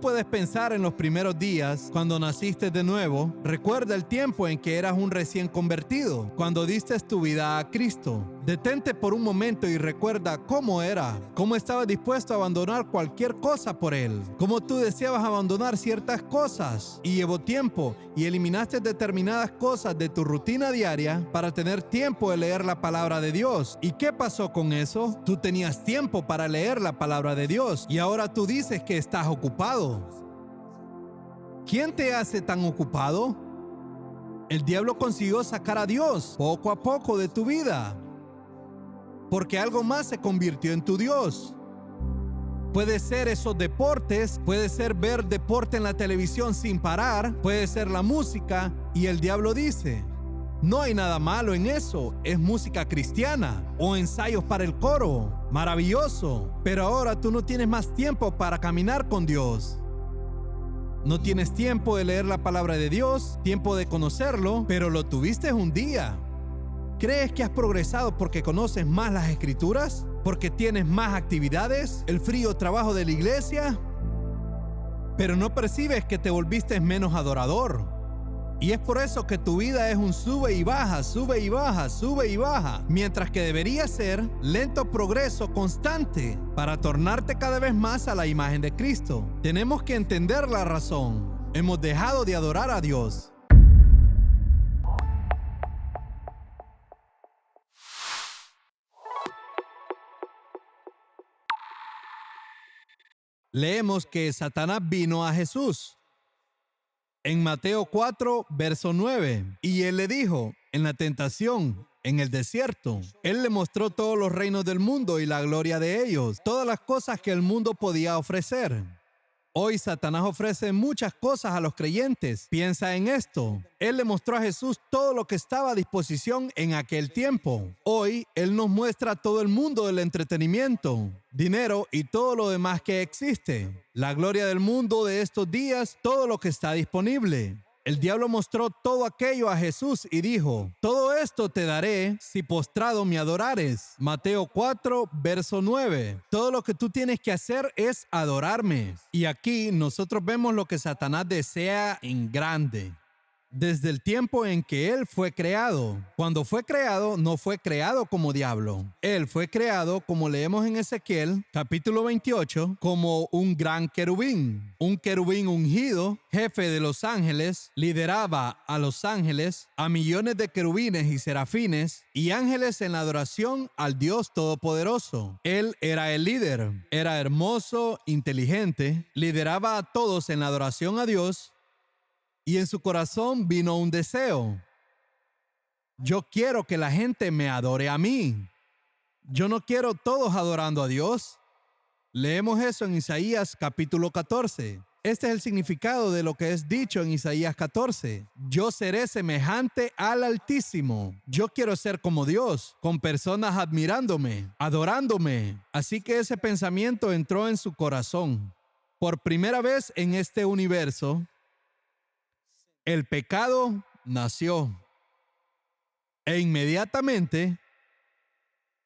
puedes pensar en los primeros días, cuando naciste de nuevo. Recuerda el tiempo en que eras un recién convertido, cuando diste tu vida a Cristo. Detente por un momento y recuerda cómo era, cómo estabas dispuesto a abandonar cualquier cosa por Él, cómo tú deseabas abandonar ciertas cosas y llevó tiempo y eliminaste determinadas cosas de tu rutina diaria para tener tiempo de leer la palabra de Dios. ¿Y qué pasó con eso? Tú tenías tiempo para leer la palabra de Dios y ahora tú dices que estás ocupado. ¿Quién te hace tan ocupado? El diablo consiguió sacar a Dios poco a poco de tu vida, porque algo más se convirtió en tu Dios. Puede ser esos deportes, puede ser ver deporte en la televisión sin parar, puede ser la música, y el diablo dice: no hay nada malo en eso, es música cristiana o ensayos para el coro, maravilloso, pero ahora tú no tienes más tiempo para caminar con Dios. No tienes tiempo de leer la palabra de Dios, tiempo de conocerlo, pero lo tuviste un día. ¿Crees que has progresado porque conoces más las Escrituras? ¿Porque tienes más actividades? ¿El frío trabajo de la iglesia? Pero no percibes que te volviste menos adorador. Y es por eso que tu vida es un sube y baja, sube y baja, sube y baja, mientras que debería ser lento progreso constante para tornarte cada vez más a la imagen de Cristo. Tenemos que entender la razón. Hemos dejado de adorar a Dios. Leemos que Satanás vino a Jesús en Mateo 4, verso 9. Y él le dijo, en la tentación, en el desierto, él le mostró todos los reinos del mundo y la gloria de ellos, todas las cosas que el mundo podía ofrecer. Hoy Satanás ofrece muchas cosas a los creyentes. Piensa en esto. Él le mostró a Jesús todo lo que estaba a disposición en aquel tiempo. Hoy Él nos muestra todo el mundo del entretenimiento, dinero y todo lo demás que existe. La gloria del mundo de estos días, todo lo que está disponible. El diablo mostró todo aquello a Jesús y dijo: todo esto te daré si postrado me adorares. Mateo 4, verso 9. Todo lo que tú tienes que hacer es adorarme. Y aquí nosotros vemos lo que Satanás desea en grande. Desde el tiempo en que Él fue creado. Cuando fue creado, no fue creado como diablo. Él fue creado, como leemos en Ezequiel, capítulo 28, como un gran querubín. Un querubín ungido, jefe de los ángeles, lideraba a los ángeles, a millones de querubines y serafines, y ángeles en la adoración al Dios Todopoderoso. Él era el líder. Era hermoso, inteligente, lideraba a todos en la adoración a Dios. Y en su corazón vino un deseo. Yo quiero que la gente me adore a mí. Yo no quiero todos adorando a Dios. Leemos eso en Isaías capítulo 14. Este es el significado de lo que es dicho en Isaías 14. Yo seré semejante al Altísimo. Yo quiero ser como Dios, con personas admirándome, adorándome. Así que ese pensamiento entró en su corazón. Por primera vez en este universo, el pecado nació e inmediatamente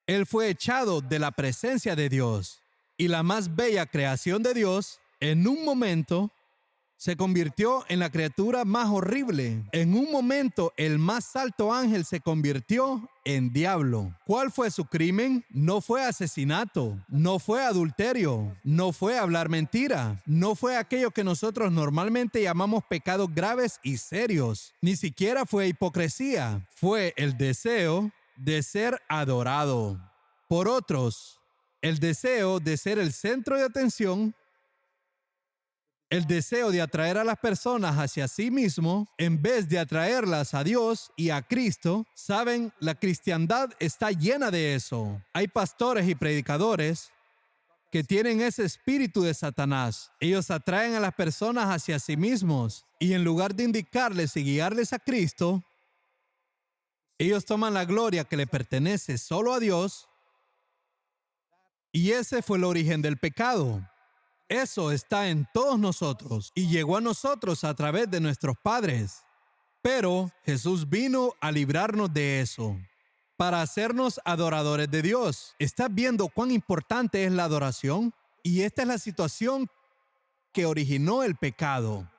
Él fue echado de la presencia de Dios y la más bella creación de Dios en un momento se convirtió en la criatura más horrible. En un momento el más alto ángel se convirtió en diablo. ¿Cuál fue su crimen? No fue asesinato, no fue adulterio, no fue hablar mentira, no fue aquello que nosotros normalmente llamamos pecados graves y serios. Ni siquiera fue hipocresía, fue el deseo de ser adorado por otros, el deseo de ser el centro de atención, el deseo de atraer a las personas hacia sí mismo en vez de atraerlas a Dios y a Cristo. Saben, la cristiandad está llena de eso. Hay pastores y predicadores que tienen ese espíritu de Satanás. Ellos atraen a las personas hacia sí mismos y en lugar de indicarles y guiarles a Cristo, ellos toman la gloria que le pertenece solo a Dios, y ese fue el origen del pecado. Eso está en todos nosotros y llegó a nosotros a través de nuestros padres. Pero Jesús vino a librarnos de eso, para hacernos adoradores de Dios. ¿Estás viendo cuán importante es la adoración? Y esta es la situación que originó el pecado.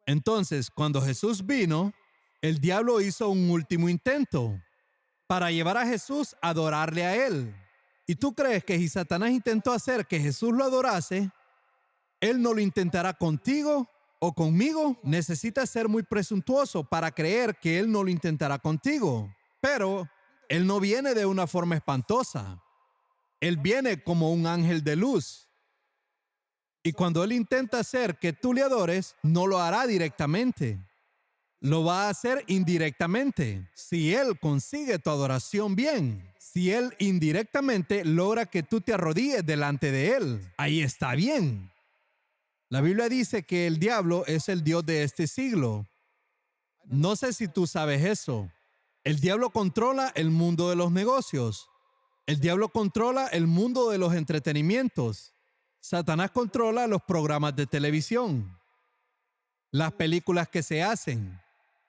Entonces, cuando Jesús vino, el diablo hizo un último intento para llevar a Jesús a adorarle a él. ¿Y tú crees que si Satanás intentó hacer que Jesús lo adorase, él no lo intentará contigo o conmigo? Necesitas ser muy presuntuoso para creer que él no lo intentará contigo. Pero él no viene de una forma espantosa. Él viene como un ángel de luz. Y cuando él intenta hacer que tú le adores, no lo hará directamente. Lo va a hacer indirectamente. Si él consigue tu adoración bien, si él indirectamente logra que tú te arrodilles delante de él, ahí está bien. La Biblia dice que el diablo es el dios de este siglo. No sé si tú sabes eso. El diablo controla el mundo de los negocios. El diablo controla el mundo de los entretenimientos. Satanás controla los programas de televisión, las películas que se hacen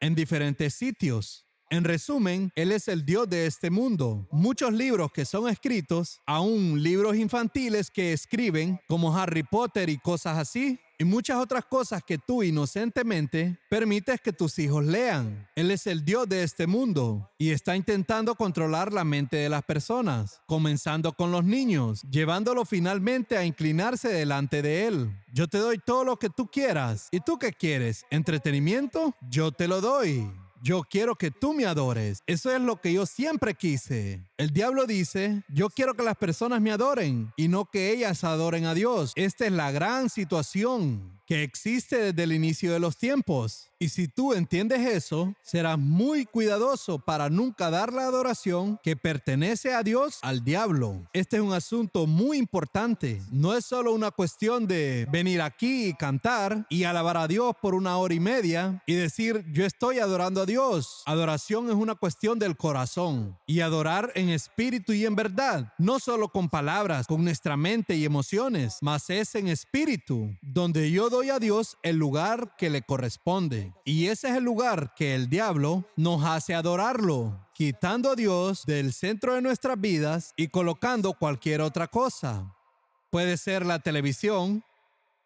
en diferentes sitios. En resumen, él es el dios de este mundo. Muchos libros que son escritos, aún libros infantiles que escriben, como Harry Potter y cosas así, y muchas otras cosas que tú inocentemente permites que tus hijos lean. Él es el dios de este mundo y está intentando controlar la mente de las personas, comenzando con los niños, llevándolo finalmente a inclinarse delante de él. Yo te doy todo lo que tú quieras. ¿Y tú qué quieres? ¿Entretenimiento? Yo te lo doy. Yo quiero que tú me adores. Eso es lo que yo siempre quise. El diablo dice, yo quiero que las personas me adoren y no que ellas adoren a Dios. Esta es la gran situación que existe desde el inicio de los tiempos. Y si tú entiendes eso, serás muy cuidadoso para nunca dar la adoración que pertenece a Dios al diablo. Este es un asunto muy importante. No es solo una cuestión de venir aquí y cantar y alabar a Dios por 1 hora y media y decir, yo estoy adorando a Dios. Adoración es una cuestión del corazón. Y adorar en espíritu y en verdad, no solo con palabras, con nuestra mente y emociones, mas es en espíritu, donde yo doy a Dios el lugar que le corresponde. Y ese es el lugar que el diablo nos hace adorarlo, quitando a Dios del centro de nuestras vidas y colocando cualquier otra cosa. Puede ser la televisión,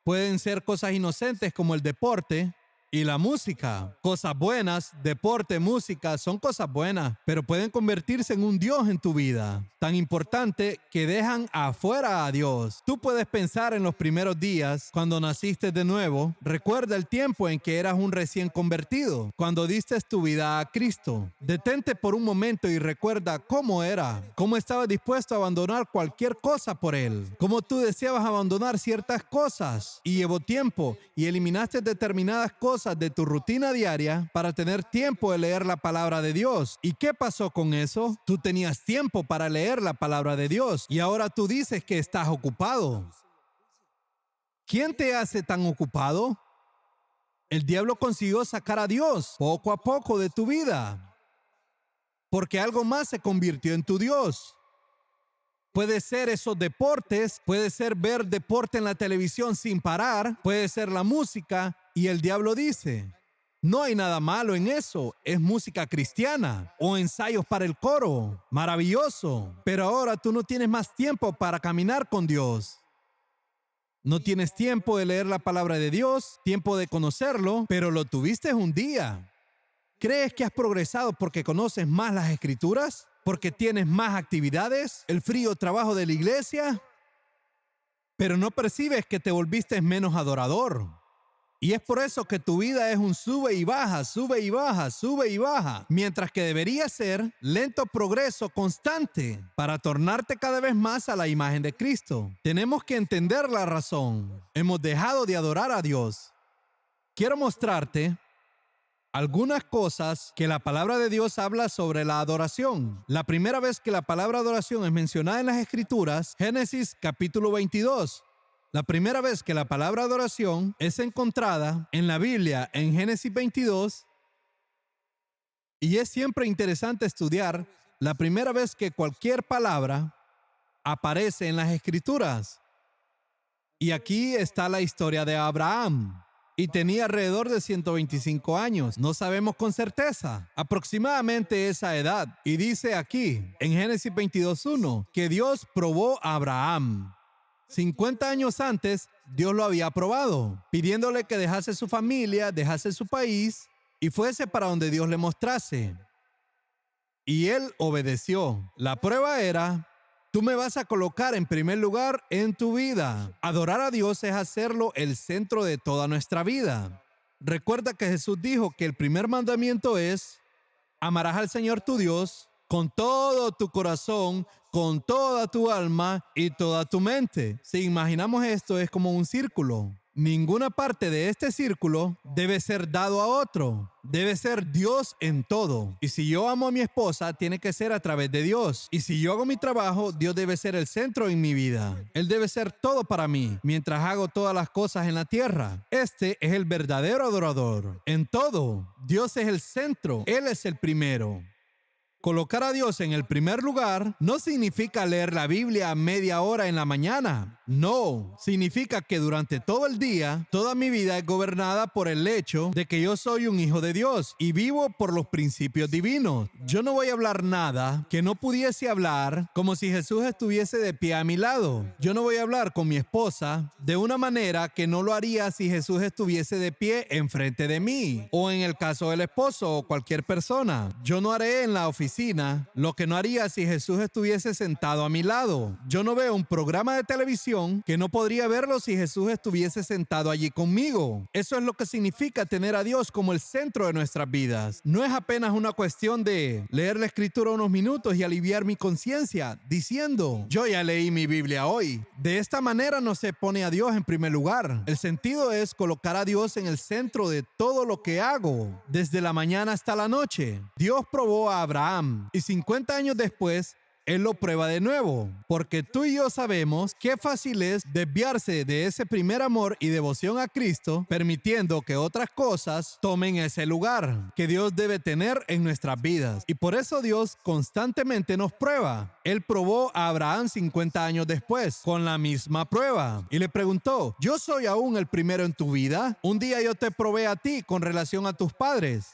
pueden ser cosas inocentes como el deporte y la música. Cosas buenas, deporte, música, son cosas buenas, pero pueden convertirse en un Dios en tu vida, tan importante que dejan afuera a Dios. Tú puedes pensar en los primeros días, cuando naciste de nuevo. Recuerda el tiempo en que eras un recién convertido, cuando diste tu vida a Cristo. Detente por un momento y recuerda cómo era, cómo estabas dispuesto a abandonar cualquier cosa por Él, cómo tú deseabas abandonar ciertas cosas y llevó tiempo y eliminaste determinadas cosas de tu rutina diaria para tener tiempo de leer la palabra de Dios. ¿Y qué pasó con eso? Tú tenías tiempo para leer la palabra de Dios y ahora tú dices que estás ocupado. ¿Quién te hace tan ocupado? El diablo consiguió sacar a Dios poco a poco de tu vida, porque algo más se convirtió en tu Dios. Puede ser esos deportes, puede ser ver deporte en la televisión sin parar, puede ser la música. Y el diablo dice, no hay nada malo en eso, es música cristiana o ensayos para el coro, maravilloso. Pero ahora tú no tienes más tiempo para caminar con Dios. No tienes tiempo de leer la palabra de Dios, tiempo de conocerlo, pero lo tuviste un día. ¿Crees que has progresado porque conoces más las Escrituras? ¿Porque tienes más actividades? ¿El frío trabajo de la iglesia? Pero no percibes que te volviste menos adorador. Y es por eso que tu vida es un sube y baja, sube y baja, sube y baja, mientras que debería ser lento progreso constante para tornarte cada vez más a la imagen de Cristo. Tenemos que entender la razón. Hemos dejado de adorar a Dios. Quiero mostrarte algunas cosas que la palabra de Dios habla sobre la adoración. La primera vez que la palabra adoración es mencionada en las Escrituras, Génesis capítulo 22. La primera vez que la palabra adoración es encontrada en la Biblia en Génesis 22, y es siempre interesante estudiar la primera vez que cualquier palabra aparece en las Escrituras. Y aquí está la historia de Abraham. Y tenía alrededor de 125 años. No sabemos con certeza. Aproximadamente esa edad. Y dice aquí, en Génesis 22:1, que Dios probó a Abraham. 50 años antes, Dios lo había aprobado, pidiéndole que dejase su familia, dejase su país y fuese para donde Dios le mostrase. Y él obedeció. La prueba era: tú me vas a colocar en primer lugar en tu vida. Adorar a Dios es hacerlo el centro de toda nuestra vida. Recuerda que Jesús dijo que el primer mandamiento es: amarás al Señor tu Dios con todo tu corazón, con toda tu alma y toda tu mente. Si imaginamos esto, es como un círculo. Ninguna parte de este círculo debe ser dado a otro. Debe ser Dios en todo. Y si yo amo a mi esposa, tiene que ser a través de Dios. Y si yo hago mi trabajo, Dios debe ser el centro en mi vida. Él debe ser todo para mí, mientras hago todas las cosas en la tierra. Este es el verdadero adorador. En todo, Dios es el centro. Él es el primero. Colocar a Dios en el primer lugar no significa leer la Biblia a media hora en la mañana. No, significa que durante todo el día, toda mi vida es gobernada por el hecho de que yo soy un hijo de Dios y vivo por los principios divinos. Yo no voy a hablar nada que no pudiese hablar como si Jesús estuviese de pie a mi lado. Yo no voy a hablar con mi esposa de una manera que no lo haría si Jesús estuviese de pie enfrente de mí, o en el caso del esposo o cualquier persona. Yo no haré en la oficina lo que no haría si Jesús estuviese sentado a mi lado. Yo no veo un programa de televisión que no podría verlo si Jesús estuviese sentado allí conmigo. Eso es lo que significa tener a Dios como el centro de nuestras vidas. No es apenas una cuestión de leer la Escritura unos minutos y aliviar mi conciencia diciendo: yo ya leí mi Biblia hoy. De esta manera no se pone a Dios en primer lugar. El sentido es colocar a Dios en el centro de todo lo que hago, desde la mañana hasta la noche. Dios probó a Abraham y 50 años después, Él lo prueba de nuevo, porque tú y yo sabemos qué fácil es desviarse de ese primer amor y devoción a Cristo, permitiendo que otras cosas tomen ese lugar que Dios debe tener en nuestras vidas. Y por eso Dios constantemente nos prueba. Él probó a Abraham 50 años después, con la misma prueba, y le preguntó: ¿yo soy aún el primero en tu vida? Un día yo te probé a ti con relación a tus padres.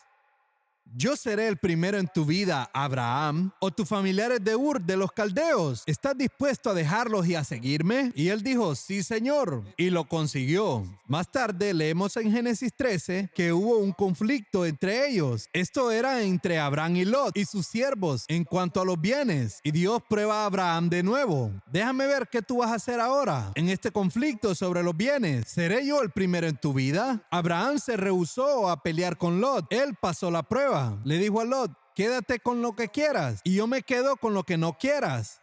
¿Yo seré el primero en tu vida, Abraham? ¿O tus familiares de Ur de los Caldeos? ¿Estás dispuesto a dejarlos y a seguirme? Y él dijo: sí, Señor. Y lo consiguió. Más tarde leemos en Génesis 13 que hubo un conflicto entre ellos. Esto era entre Abraham y Lot y sus siervos en cuanto a los bienes. Y Dios prueba a Abraham de nuevo. Déjame ver qué tú vas a hacer ahora en este conflicto sobre los bienes. ¿Seré yo el primero en tu vida? Abraham se rehusó a pelear con Lot. Él pasó la prueba. Le dijo a Lot: quédate con lo que quieras y yo me quedo con lo que no quieras.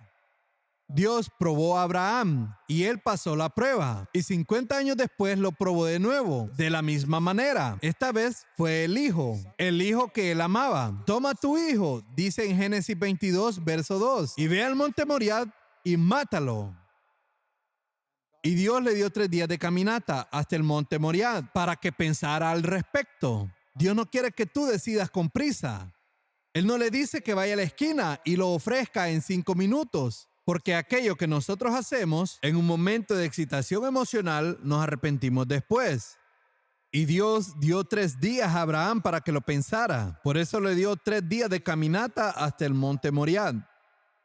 Dios probó a Abraham y él pasó la prueba. Y 50 años después lo probó de nuevo, de la misma manera. Esta vez fue el hijo que él amaba. Toma tu hijo, dice en Génesis 22, verso 2, y ve al monte Moriah y mátalo. Y Dios le dio 3 días de caminata hasta el monte Moriah para que pensara al respecto. Dios no quiere que tú decidas con prisa. Él no le dice que vaya a la esquina y lo ofrezca en 5 minutos, porque aquello que nosotros hacemos en un momento de excitación emocional nos arrepentimos después. Y Dios dio 3 días a Abraham para que lo pensara. Por eso le dio 3 días de caminata hasta el monte Moriah.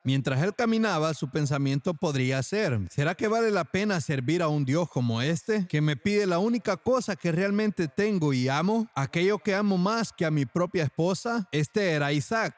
Mientras él caminaba, su pensamiento podría ser: ¿será que vale la pena servir a un Dios como este, que me pide la única cosa que realmente tengo y amo? Aquello que amo más que a mi propia esposa. Este era Isaac.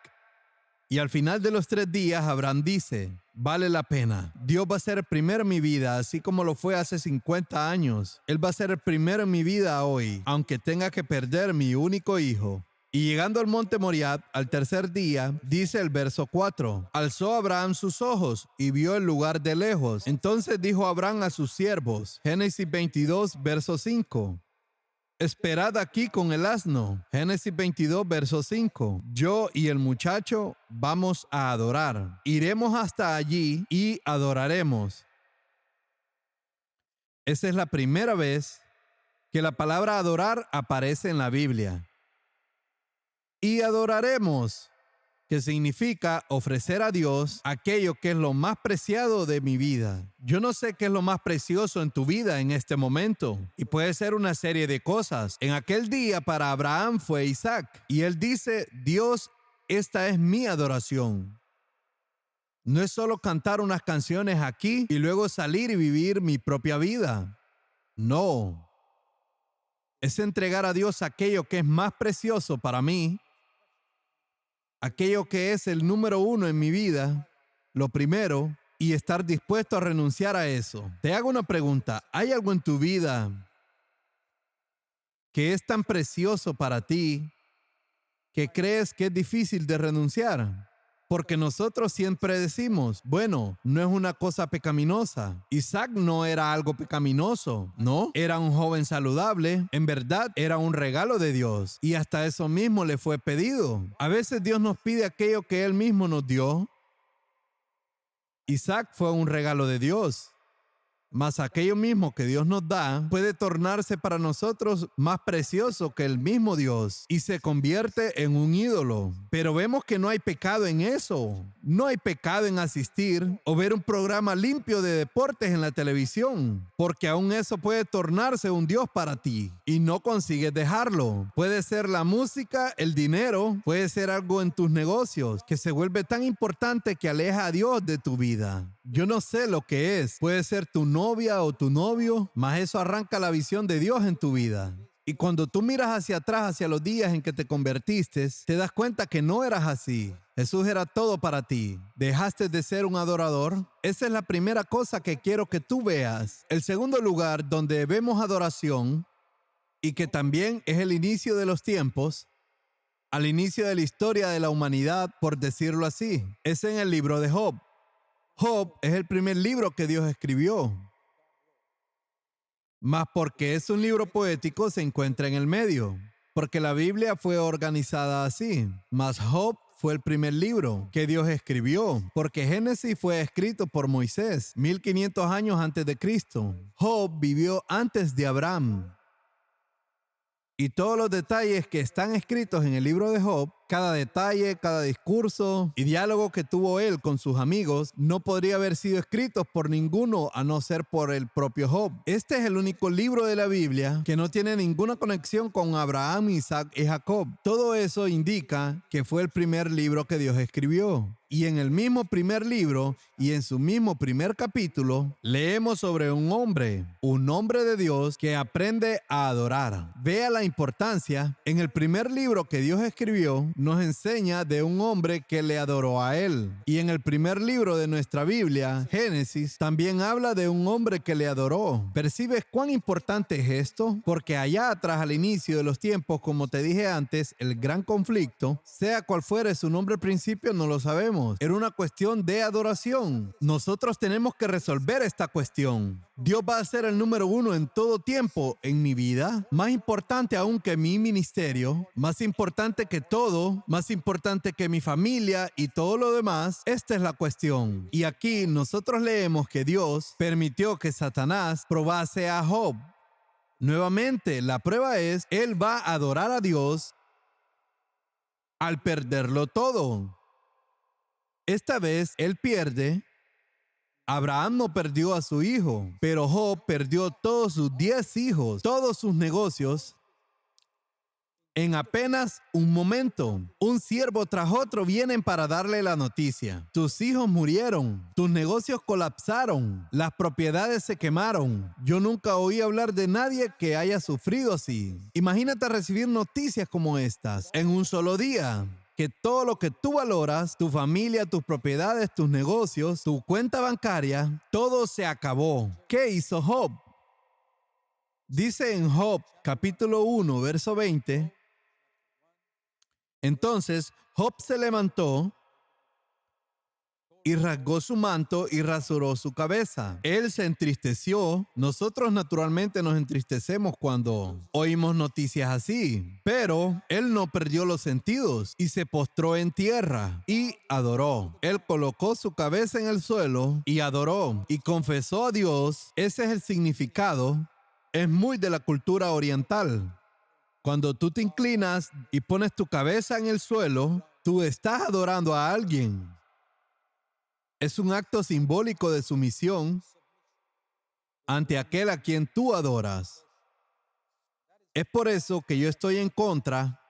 Y al final de los 3 días, Abraham dice: vale la pena. Dios va a ser el primero en mi vida, así como lo fue hace 50 años. Él va a ser el primero en mi vida hoy, aunque tenga que perder mi único hijo. Y llegando al monte Moriah, al tercer día, dice el verso 4, alzó Abraham sus ojos y vio el lugar de lejos. Entonces dijo Abraham a sus siervos, Génesis 22, verso 5, esperad aquí con el asno. Génesis 22, verso 5, yo y el muchacho vamos a adorar. Iremos hasta allí y adoraremos. Esa es la primera vez que la palabra adorar aparece en la Biblia. Y adoraremos, que significa ofrecer a Dios aquello que es lo más preciado de mi vida. Yo no sé qué es lo más precioso en tu vida en este momento, y puede ser una serie de cosas. En aquel día para Abraham fue Isaac, y él dice: Dios, esta es mi adoración. No es solo cantar unas canciones aquí y luego salir y vivir mi propia vida. No. Es entregar a Dios aquello que es más precioso para mí, aquello que es el número uno en mi vida, lo primero, y estar dispuesto a renunciar a eso. Te hago una pregunta. ¿Hay algo en tu vida que es tan precioso para ti que crees que es difícil de renunciar? Porque nosotros siempre decimos, bueno, no es una cosa pecaminosa. Isaac no era algo pecaminoso, ¿no? Era un joven saludable. En verdad, era un regalo de Dios. Y hasta eso mismo le fue pedido. A veces Dios nos pide aquello que Él mismo nos dio. Isaac fue un regalo de Dios. Mas aquello mismo que Dios nos da puede tornarse para nosotros más precioso que el mismo Dios y se convierte en un ídolo. Pero vemos que no hay pecado en eso. No hay pecado en asistir o ver un programa limpio de deportes en la televisión, porque aún eso puede tornarse un Dios para ti y no consigues dejarlo. Puede ser la música, el dinero, puede ser algo en tus negocios que se vuelve tan importante que aleja a Dios de tu vida. Yo no sé lo que es. Puede ser tu novia o tu novio, mas eso arranca la visión de Dios en tu vida. Y cuando tú miras hacia atrás, hacia los días en que te convertiste, te das cuenta que no eras así. Jesús era todo para ti. ¿Dejaste de ser un adorador? Esa es la primera cosa que quiero que tú veas. El segundo lugar donde vemos adoración, y que también es el inicio de los tiempos, al inicio de la historia de la humanidad, por decirlo así, es en el libro de Job. Job es el primer libro que Dios escribió. Mas porque es un libro poético se encuentra en el medio, porque la Biblia fue organizada así. Mas Job fue el primer libro que Dios escribió, porque Génesis fue escrito por Moisés 1500 años antes de Cristo. Job vivió antes de Abraham. Y todos los detalles que están escritos en el libro de Job, cada detalle, cada discurso y diálogo que tuvo él con sus amigos, no podría haber sido escritos por ninguno a no ser por el propio Job. Este es el único libro de la Biblia que no tiene ninguna conexión con Abraham, Isaac y Jacob. Todo eso indica que fue el primer libro que Dios escribió. Y en el mismo primer libro y en su mismo primer capítulo, leemos sobre un hombre de Dios que aprende a adorar. Vea la importancia. En el primer libro que Dios escribió, nos enseña de un hombre que le adoró a él. Y en el primer libro de nuestra Biblia, Génesis, también habla de un hombre que le adoró. ¿Percibes cuán importante es esto? Porque allá atrás, al inicio de los tiempos, como te dije antes, el gran conflicto, sea cual fuere su nombre al principio, no lo sabemos. Era una cuestión de adoración. Nosotros tenemos que resolver esta cuestión. Dios va a ser el número uno en todo tiempo en mi vida, más importante aún que mi ministerio, más importante que todo, más importante que mi familia y todo lo demás. Esta es la cuestión. Y aquí nosotros leemos que Dios permitió que Satanás probase a Job. Nuevamente, la prueba es, él va a adorar a Dios al perderlo todo. Esta vez él pierde. Abraham no perdió a su hijo, pero Job perdió todos sus 10 hijos, todos sus negocios, en apenas un momento. Un siervo tras otro vienen para darle la noticia. Tus hijos murieron, tus negocios colapsaron, las propiedades se quemaron. Yo nunca oí hablar de nadie que haya sufrido así. Imagínate recibir noticias como estas en un solo día. Que todo lo que tú valoras, tu familia, tus propiedades, tus negocios, tu cuenta bancaria, todo se acabó. ¿Qué hizo Job? Dice en Job, capítulo 1, verso 20, entonces Job se levantó y rasgó su manto y rasuró su cabeza. Él se entristeció. Nosotros naturalmente nos entristecemos cuando oímos noticias así. Pero él no perdió los sentidos y se postró en tierra y adoró. Él colocó su cabeza en el suelo y adoró y confesó a Dios. Ese es el significado. Es muy de la cultura oriental. Cuando tú te inclinas y pones tu cabeza en el suelo, tú estás adorando a alguien. Es un acto simbólico de sumisión ante aquel a quien tú adoras. Es por eso que yo estoy en contra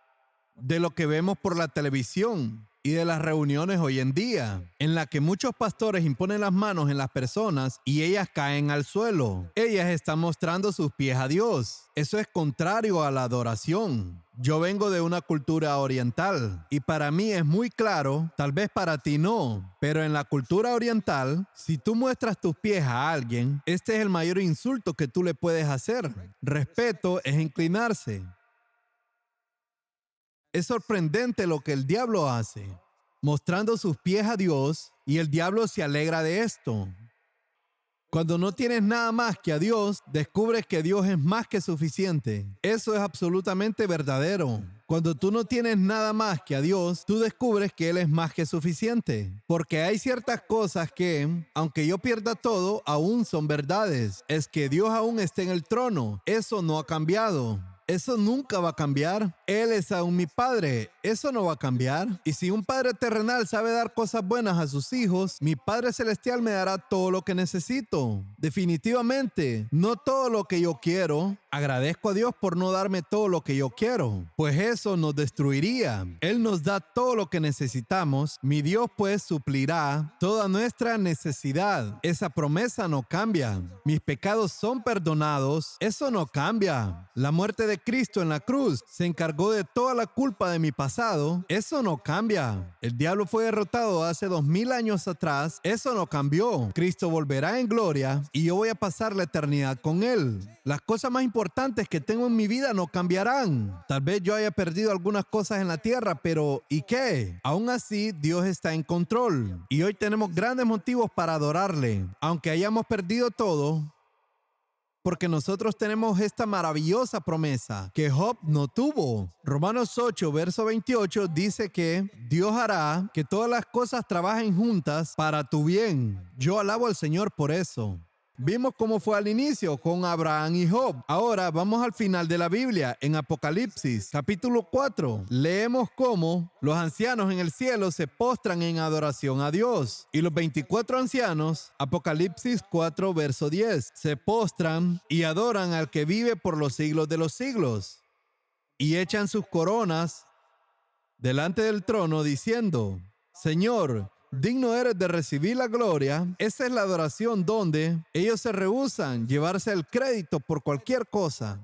de lo que vemos por la televisión y de las reuniones hoy en día, en la que muchos pastores imponen las manos en las personas y ellas caen al suelo. Ellas están mostrando sus pies a Dios. Eso es contrario a la adoración. Yo vengo de una cultura oriental y para mí es muy claro, tal vez para ti no, pero en la cultura oriental, si tú muestras tus pies a alguien, este es el mayor insulto que tú le puedes hacer. Respeto es inclinarse. Es sorprendente lo que el diablo hace, mostrando sus pies a Dios, y el diablo se alegra de esto. Cuando no tienes nada más que a Dios, descubres que Dios es más que suficiente. Eso es absolutamente verdadero. Cuando tú no tienes nada más que a Dios, tú descubres que Él es más que suficiente. Porque hay ciertas cosas que, aunque yo pierda todo, aún son verdades. Es que Dios aún está en el trono. Eso no ha cambiado. Eso nunca va a cambiar. Él es aún mi Padre. Eso no va a cambiar. Y si un Padre terrenal sabe dar cosas buenas a sus hijos, mi Padre Celestial me dará todo lo que necesito. Definitivamente, no todo lo que yo quiero. Agradezco a Dios por no darme todo lo que yo quiero, pues eso nos destruiría. Él nos da todo lo que necesitamos. Mi Dios pues suplirá toda nuestra necesidad. Esa promesa no cambia. Mis pecados son perdonados. Eso no cambia. La muerte de Cristo en la cruz se encargó de toda la culpa de mi pasado. Eso no cambia. El diablo fue derrotado hace 2000 años atrás. Eso no cambió. Cristo volverá en gloria y yo voy a pasar la eternidad con Él. Las cosas más importantes que tengo en mi vida no cambiarán. Tal vez yo haya perdido algunas cosas en la tierra, pero ¿y qué? Aún así, Dios está en control. Y hoy tenemos grandes motivos para adorarle. Aunque hayamos perdido todo, porque nosotros tenemos esta maravillosa promesa que Job no tuvo. Romanos 8, verso 28 dice que Dios hará que todas las cosas trabajen juntas para tu bien. Yo alabo al Señor por eso. Vimos cómo fue al inicio con Abraham y Job. Ahora vamos al final de la Biblia, en Apocalipsis, capítulo 4. Leemos cómo los ancianos en el cielo se postran en adoración a Dios. Y los 24 ancianos, Apocalipsis 4, verso 10, se postran y adoran al que vive por los siglos de los siglos. Y echan sus coronas delante del trono diciendo, Señor, digno eres de recibir la gloria. Esa es la adoración donde ellos se rehúsan llevarse el crédito por cualquier cosa.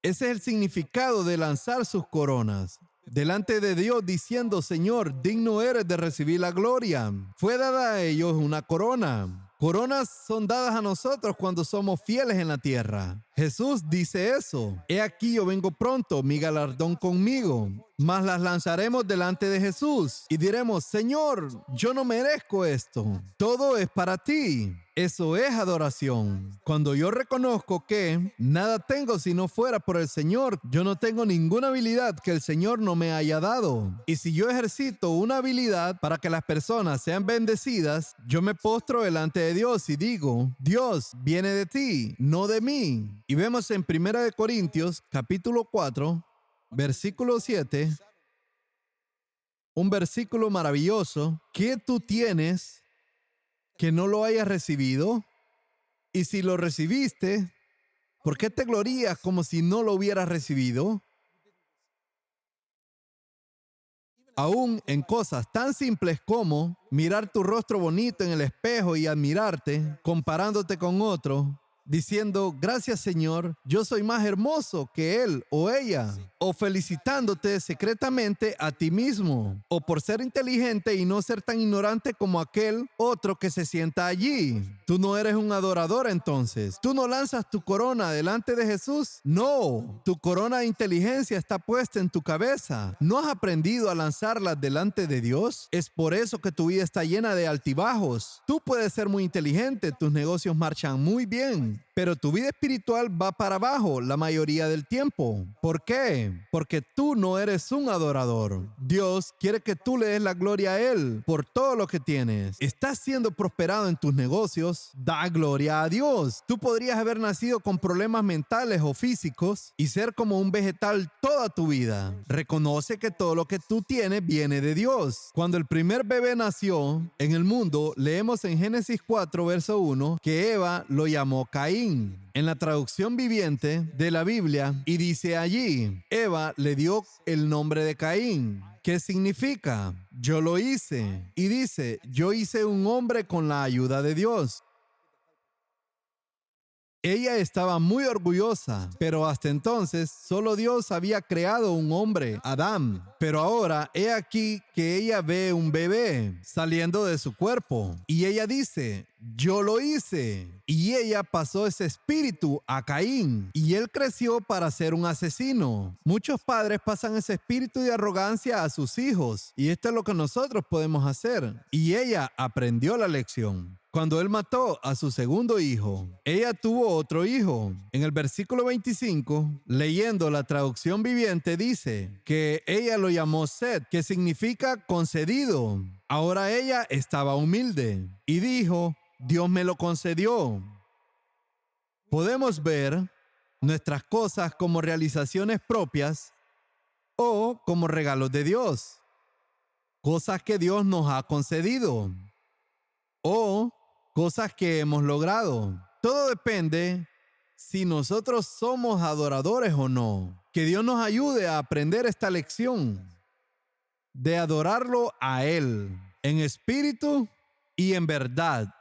Ese es el significado de lanzar sus coronas delante de Dios diciendo, Señor, digno eres de recibir la gloria. Fue dada a ellos una corona. Coronas son dadas a nosotros cuando somos fieles en la tierra. Jesús dice eso. He aquí yo vengo pronto, mi galardón conmigo. Mas las lanzaremos delante de Jesús y diremos, Señor, yo no merezco esto. Todo es para ti. Eso es adoración. Cuando yo reconozco que nada tengo si no fuera por el Señor, yo no tengo ninguna habilidad que el Señor no me haya dado. Y si yo ejercito una habilidad para que las personas sean bendecidas, yo me postro delante de Dios y digo, Dios, viene de ti, no de mí. Y vemos en 1 Corintios, capítulo 4, versículo 7, un versículo maravilloso. ¿Qué tú tienes que no lo hayas recibido? Y si lo recibiste, ¿por qué te glorías como si no lo hubieras recibido? Aún en cosas tan simples como mirar tu rostro bonito en el espejo y admirarte, comparándote con otro, diciendo, gracias Señor, yo soy más hermoso que él o ella. O felicitándote secretamente a ti mismo. O por ser inteligente y no ser tan ignorante como aquel otro que se sienta allí. Tú no eres un adorador entonces. Tú no lanzas tu corona delante de Jesús. No, tu corona de inteligencia está puesta en tu cabeza. ¿No has aprendido a lanzarla delante de Dios? Es por eso que tu vida está llena de altibajos. Tú puedes ser muy inteligente, tus negocios marchan muy bien, pero tu vida espiritual va para abajo la mayoría del tiempo. ¿Por qué? Porque tú no eres un adorador. Dios quiere que tú le des la gloria a Él por todo lo que tienes. ¿Estás siendo prosperado en tus negocios? Da gloria a Dios. Tú podrías haber nacido con problemas mentales o físicos y ser como un vegetal toda tu vida. Reconoce que todo lo que tú tienes viene de Dios. Cuando el primer bebé nació en el mundo, leemos en Génesis 4, verso 1, que Eva lo llamó Caín. Caín en la traducción viviente de la Biblia y dice allí, Eva le dio el nombre de Caín. ¿Qué significa? Yo lo hice. Y dice, yo hice un hombre con la ayuda de Dios. Ella estaba muy orgullosa, pero hasta entonces solo Dios había creado un hombre, Adán. Pero ahora he aquí que ella ve un bebé saliendo de su cuerpo y ella dice, yo lo hice. Y ella pasó ese espíritu a Caín y él creció para ser un asesino. Muchos padres pasan ese espíritu de arrogancia a sus hijos y esto es lo que nosotros podemos hacer. Y ella aprendió la lección. Cuando él mató a su segundo hijo, ella tuvo otro hijo. En el versículo 25, leyendo la traducción viviente, dice que ella lo llamó Set, que significa concedido. Ahora ella estaba humilde y dijo, Dios me lo concedió. Podemos ver nuestras cosas como realizaciones propias o como regalos de Dios. Cosas que Dios nos ha concedido o cosas que hemos logrado. Todo depende si nosotros somos adoradores o no. Que Dios nos ayude a aprender esta lección de adorarlo a Él en espíritu y en verdad.